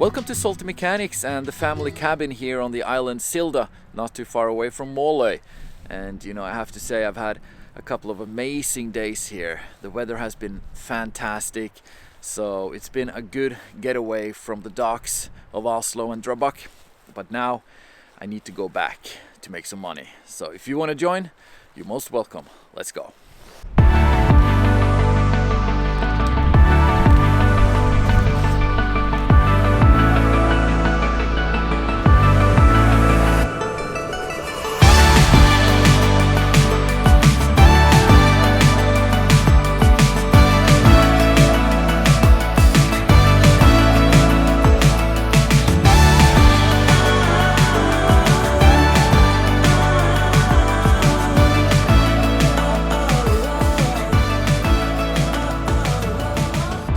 Welcome to Salty Mechanics and the family cabin here on the island Silda, not too far away from Norway. And you know, I have to say I've had a couple of amazing days here. The weather has been fantastic, so it's been a good getaway from the docks of Oslo and Drøbak. But now I need to go back to make some money. So if you want to join, you're most welcome. Let's go.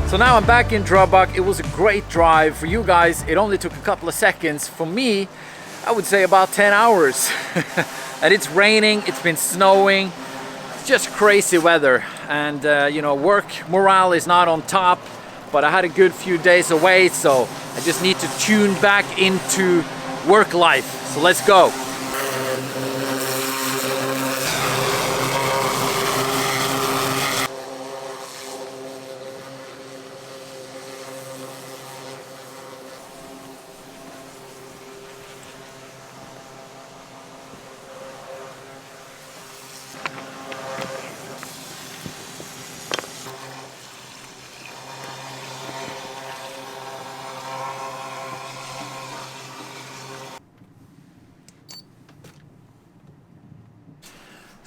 So now I'm back in Drøbak. It was a great drive. For you guys, it only took a couple of seconds. For me, I would say about 10 hours. And it's raining, it's been snowing. It's just crazy weather. And you know, work morale is not on top, but I had a good few days away, so I just need to tune back into work life. So let's go.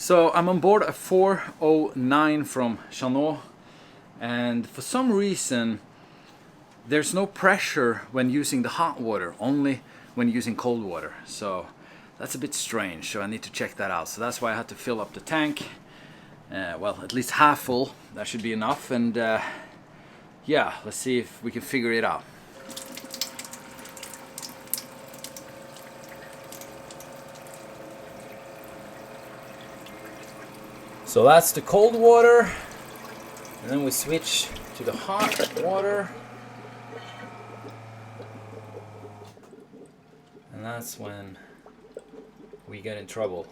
So I'm on board a 409 from Chanot, and for some reason there's no pressure when using the hot water, only when using cold water. So that's a bit strange, so I need to check that out. So that's why I had to fill up the tank, well, at least half full. That should be enough, and yeah, let's see if we can figure it out. So that's the cold water, and then we switch to the hot water, and that's when we get in trouble.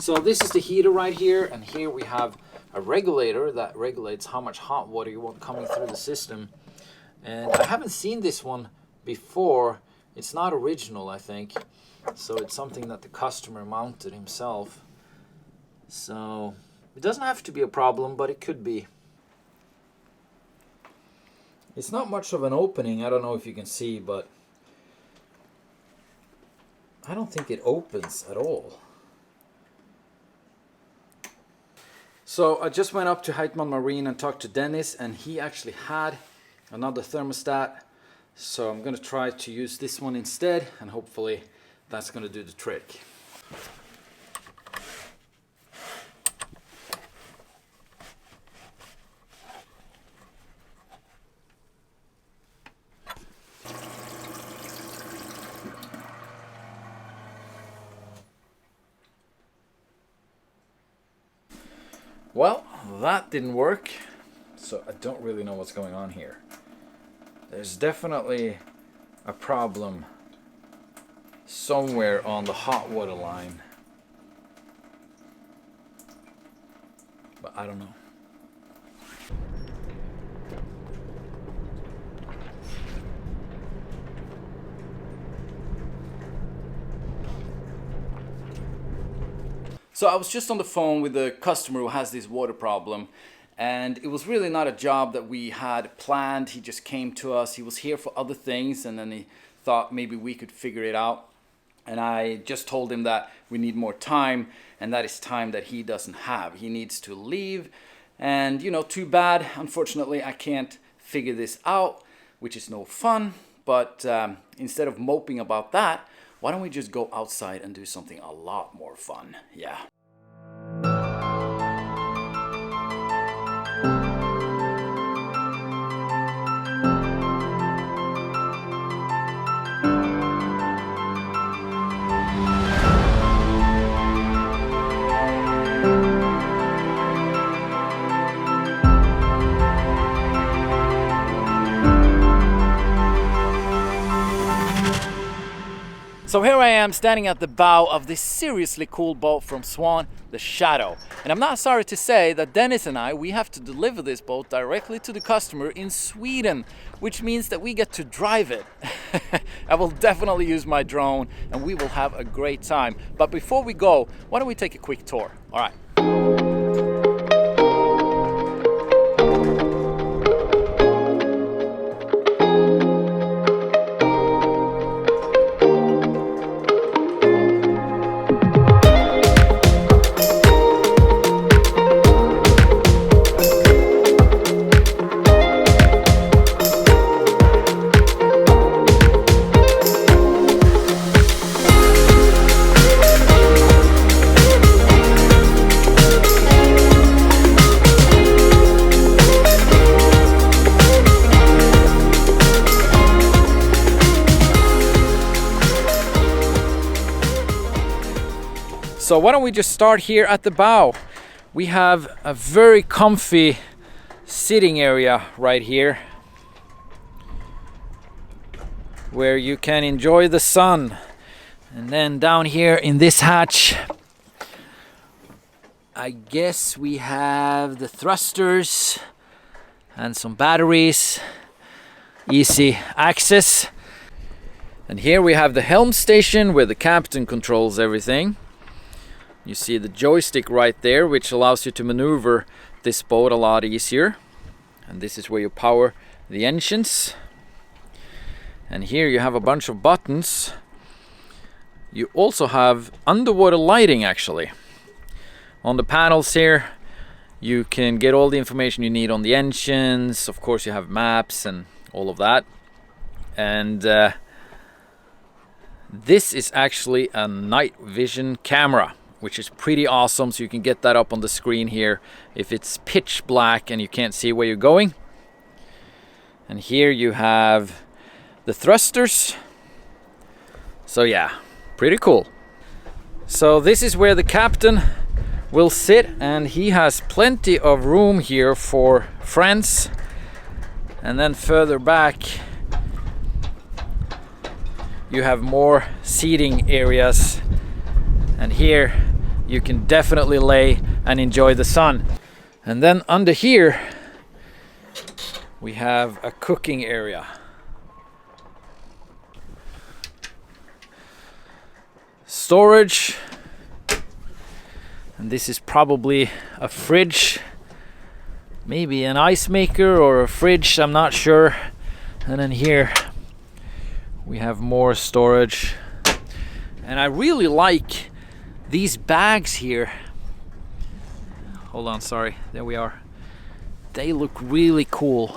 So this is the heater right here, and here we have a regulator that regulates how much hot water you want coming through the system. And I haven't seen this one before. It's not original, I think. So it's something that the customer mounted himself. So it doesn't have to be a problem, but it could be. It's not much of an opening. I don't know if you can see, but I don't think it opens at all. So I just went up to Heitmann Marin and talked to Dennis, and he actually had another thermostat, so I'm going to try to use this one instead, and hopefully that's going to do the trick. Well, that didn't work, so I don't really know what's going on here. There's definitely a problem somewhere on the hot water line, but I don't know. So I was just on the phone with the customer who has this water problem. And it was really not a job that we had planned. He just came to us. He was here for other things, and then he thought maybe we could figure it out. And I just told him that we need more time, and that is time that he doesn't have. He needs to leave, and you know, too bad. Unfortunately, I can't figure this out, which is no fun. But instead of moping about that, why don't we just go outside and do something a lot more fun? Yeah. So here I am standing at the bow of this seriously cool boat from Swan, the Shadow. And I'm not sorry to say that Dennis and we have to deliver this boat directly to the customer in Sweden, which means that we get to drive it. I will definitely use my drone and we will have a great time. But before we go, why don't we take a quick tour? All right. So why don't we just start here at the bow? We have a very comfy sitting area right here where you can enjoy the sun. And then down here in this hatch, I guess we have the thrusters and some batteries, easy access. And here we have the helm station where the captain controls everything. You see the joystick right there, which allows you to maneuver this boat a lot easier. And this is where you power the engines. And here you have a bunch of buttons. You also have underwater lighting actually. On the panels here, you can get all the information you need on the engines. Of course, you have maps and all of that. And this is actually a night vision camera, which is pretty awesome. So you can get that up on the screen here if it's pitch black and you can't see where you're going. And here you have the thrusters. So yeah, pretty cool. So this is where the captain will sit, and he has plenty of room here for friends. And then further back you have more seating areas, and here you can definitely lay and enjoy the sun. And then under here we have a cooking area. Storage. And this is probably a fridge, maybe an ice maker or a fridge, I'm not sure. And then here we have more storage. And I really like these bags here. Hold on, sorry, there we are. They look really cool.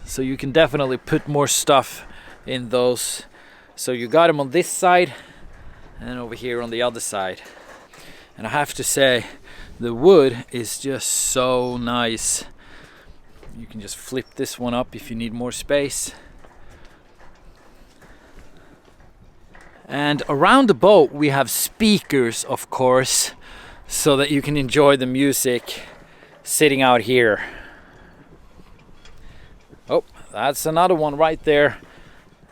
So you can definitely put more stuff in those. So you got them on this side and over here on the other side. And I have to say, the wood is just so nice. You can just flip this one up if you need more space. And around the boat we have speakers, of course, so that you can enjoy the music sitting out here. Oh, that's another one right there.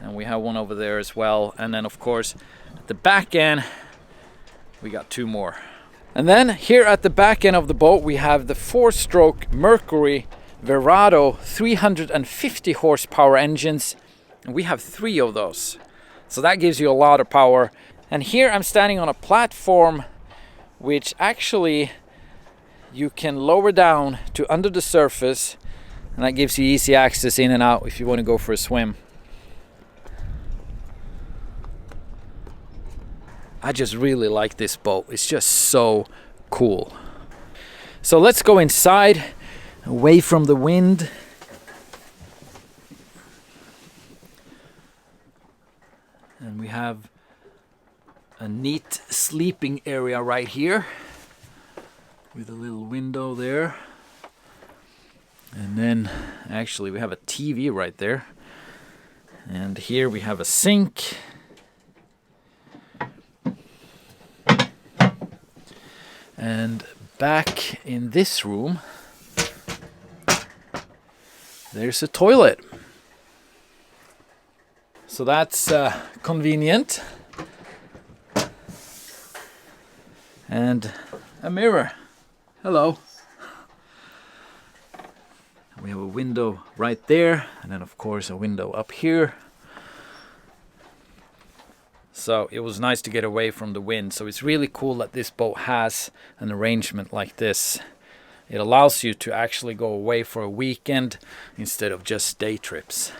And we have one over there as well. And then of course at the back end we got two more. And then here at the back end of the boat we have the 4-stroke Mercury Verado 350 horsepower engines, and we have 3 of those. So that gives you a lot of power. And here I'm standing on a platform which actually you can lower down to under the surface, and that gives you easy access in and out if you want to go for a swim. I just really like this boat. It's just so cool. So let's go inside, away from the wind. And we have a neat sleeping area right here with a little window there. And then actually we have a TV right there. And here we have a sink. And back in this room, there's a toilet. So that's convenient. and a mirror. Hello. We have a window right there, and then of course a window up here. So it was nice to get away from the wind. So it's really cool that this boat has an arrangement like this. It allows you to actually go away for a weekend instead of just day trips.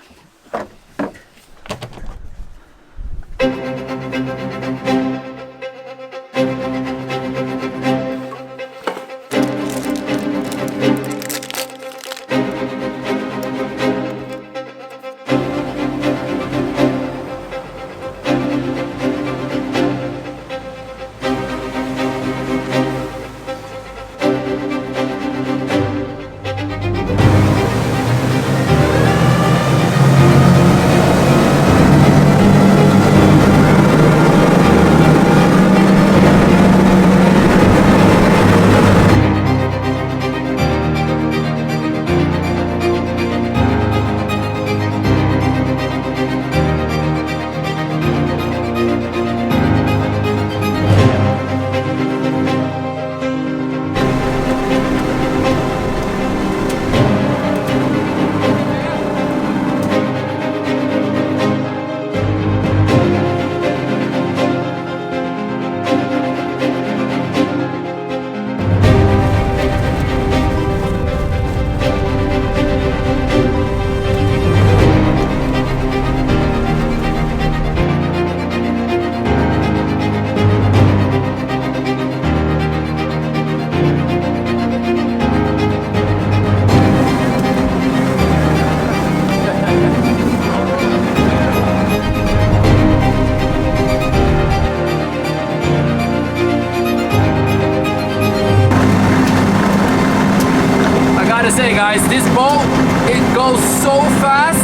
Say guys, this boat, it goes so fast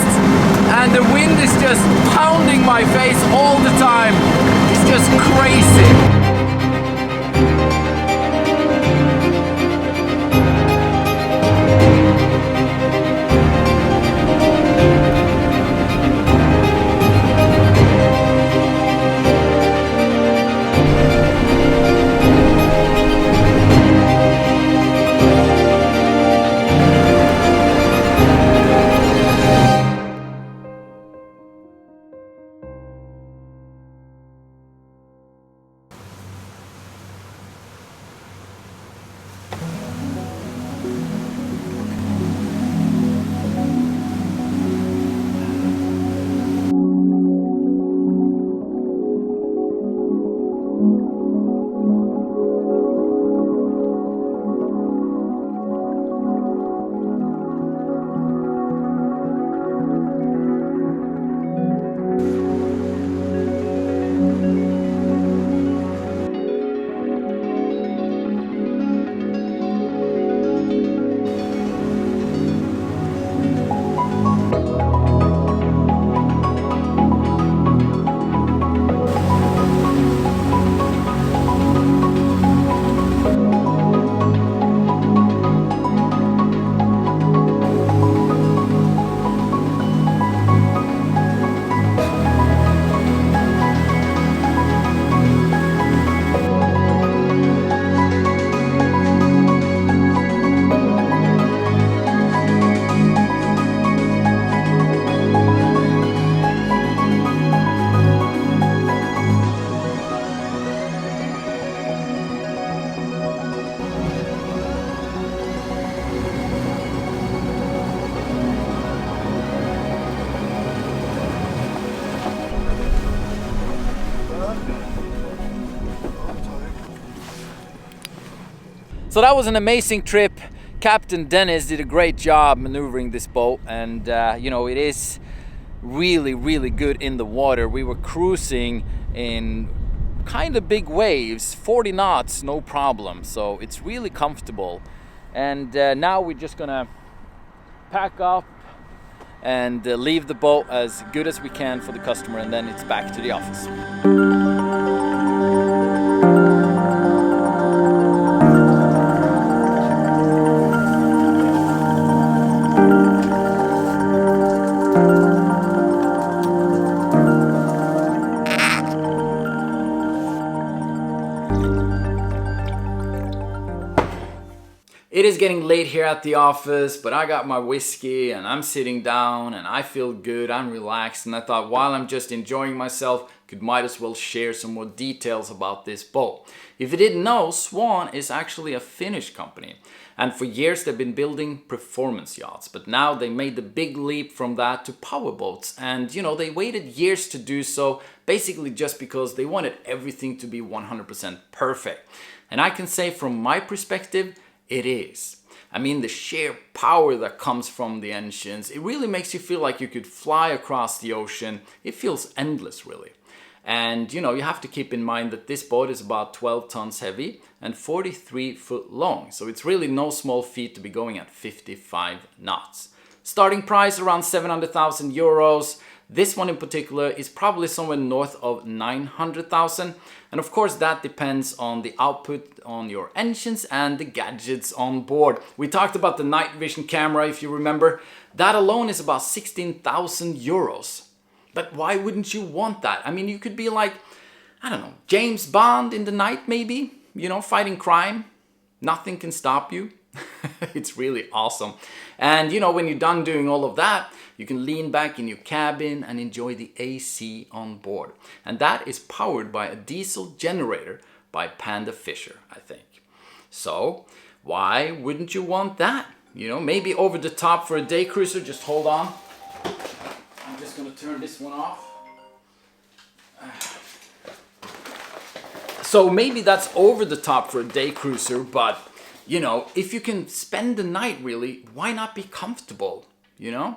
and the wind is just pounding my face all the time. It's just crazy. So that was an amazing trip. Captain Dennis did a great job maneuvering this boat, and you know, it is really good in the water. We were cruising in kind of big waves, 40 knots, no problem. So it's really comfortable. And now we're just gonna pack up and leave the boat as good as we can for the customer, and then it's back to the office. It is getting late here at the office, but I got my whiskey and I'm sitting down and I feel good, I'm relaxed, and I thought while I'm just enjoying myself, might as well share some more details about this boat. If you didn't know, Swan is actually a Finnish company, and for years they've been building performance yachts, but now they made the big leap from that to powerboats, and you know, they waited years to do so, basically just because they wanted everything to be 100% perfect. And I can say from my perspective, it is. I mean, the sheer power that comes from the engines, it really makes you feel like you could fly across the ocean. It feels endless, really. And you know, you have to keep in mind that this boat is about 12 tons heavy and 43 foot long. So it's really no small feat to be going at 55 knots. Starting price around 700,000 euros. This one in particular is probably somewhere north of 900,000. And of course that depends on the output on your engines and the gadgets on board. We talked about the night vision camera, if you remember. That alone is about 16,000 euros. But why wouldn't you want that? I mean, you could be like, I don't know, James Bond in the night maybe, you know, fighting crime. Nothing can stop you. It's really awesome. And you know, when you're done doing all of that, you can lean back in your cabin and enjoy the AC on board. And that is powered by a diesel generator by Panda Fisher, I think. So why wouldn't you want that? You know, maybe over the top for a day cruiser. Just hold on. I'm just going to turn this one off. So maybe that's over the top for a day cruiser, but you know, if you can spend the night really, why not be comfortable, you know?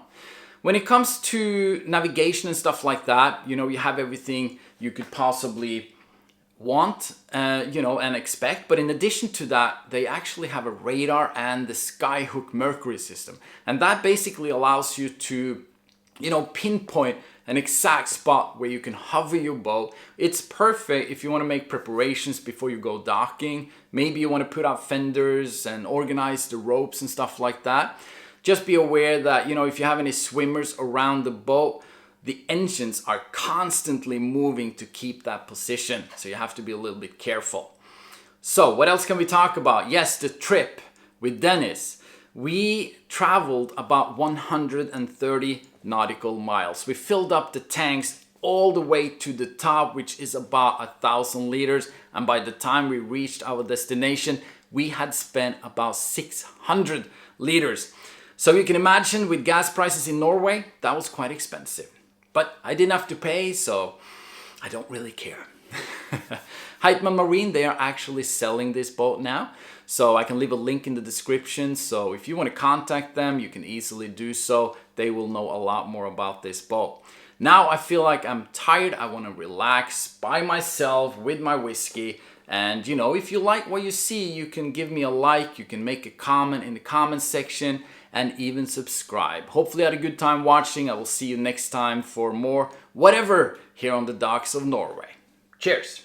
When it comes to navigation and stuff like that, you know, you have everything you could possibly want, you know, and expect. But in addition to that, they actually have a radar and the Skyhook Mercury system. And that basically allows you to, you know, pinpoint an exact spot where you can hover your boat. It's perfect if you want to make preparations before you go docking. Maybe you want to put out fenders and organize the ropes and stuff like that. Just be aware that, you know, if you have any swimmers around the boat, the engines are constantly moving to keep that position. So you have to be a little bit careful. So what else can we talk about? Yes, the trip with Dennis. We traveled about 130 nautical miles. We filled up the tanks all the way to the top, which is about 1,000 liters. And by the time we reached our destination, we had spent about 600 liters. So you can imagine with gas prices in Norway, that was quite expensive. But I didn't have to pay, so I don't really care. Heitmann Marin, they are actually selling this boat now. So I can leave a link in the description. So if you want to contact them, you can easily do so. They will know a lot more about this boat. Now I feel like I'm tired. I want to relax by myself with my whiskey. And you know, if you like what you see, you can give me a like, you can make a comment in the comment section, and even subscribe. Hopefully you had a good time watching. I will see you next time for more whatever here on the docks of Norway. Cheers!